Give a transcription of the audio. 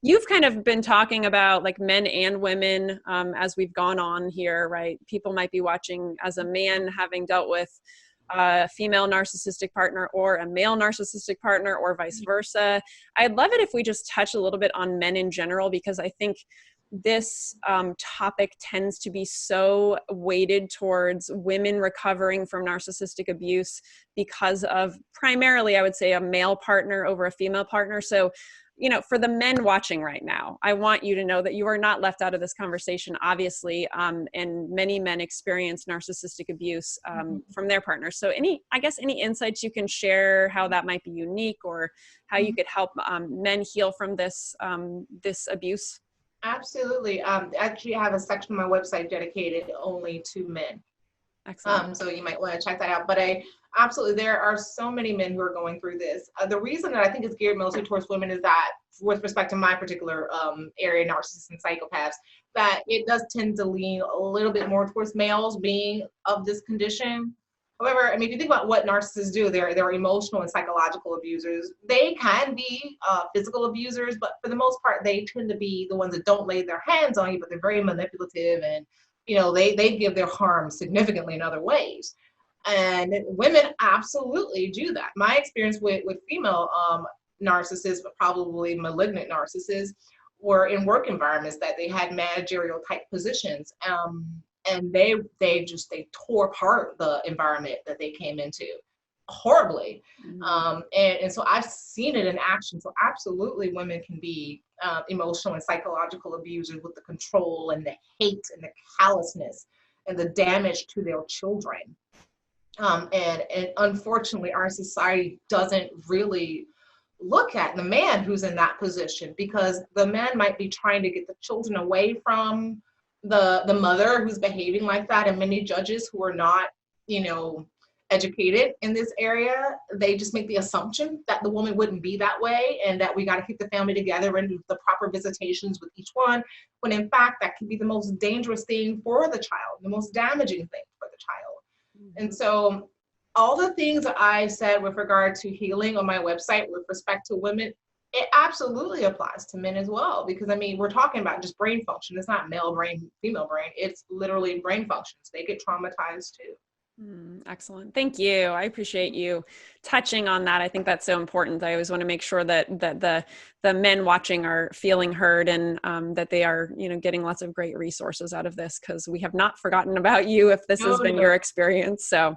you've kind of been talking about like men and women as we've gone on here, right? People might be watching as a man having dealt with a female narcissistic partner or a male narcissistic partner or vice versa. I'd love it if we just touch a little bit on men in general, because I think this topic tends to be so weighted towards women recovering from narcissistic abuse because of primarily, I would say, a male partner over a female partner. So, for the men watching right now, I want you to know that you are not left out of this conversation, obviously, and many men experience narcissistic abuse from their partners. So any insights you can share, how that might be unique, or how you could help men heal from this abuse? Absolutely. Actually, I have a section on my website dedicated only to men. Excellent. So you might want to check that out. But absolutely, there are so many men who are going through this. The reason that I think it's geared mostly towards women is that, with respect to my particular area, narcissists and psychopaths, that it does tend to lean a little bit more towards males being of this condition. However, I mean, if you think about what narcissists do, they're emotional and psychological abusers. They can be physical abusers, but for the most part, they tend to be the ones that don't lay their hands on you, but they're very manipulative, and they give their harm significantly in other ways. And women absolutely do that. My experience with female narcissists, but probably malignant narcissists, were in work environments that they had managerial type positions. And they tore apart the environment that they came into horribly. And so I've seen it in action. So absolutely, women can be emotional and psychological abusers with the control and the hate and the callousness and the damage to their children. And unfortunately, our society doesn't really look at the man who's in that position, because the man might be trying to get the children away from the mother who's behaving like that. And many judges who are not, educated in this area, they just make the assumption that the woman wouldn't be that way, and that we got to keep the family together and do the proper visitations with each one, when in fact that can be the most dangerous thing for the child, the most damaging thing for the child. And so all the things that I said with regard to healing on my website with respect to women, it absolutely applies to men as well, because I mean, we're talking about just brain function. It's not male brain, female brain. It's literally brain functions. They get traumatized too. Excellent. Thank you. I appreciate you touching on that. I think that's so important. I always want to make sure that the men watching are feeling heard, and that they are, getting lots of great resources out of this, because we have not forgotten about you if this has been your experience. So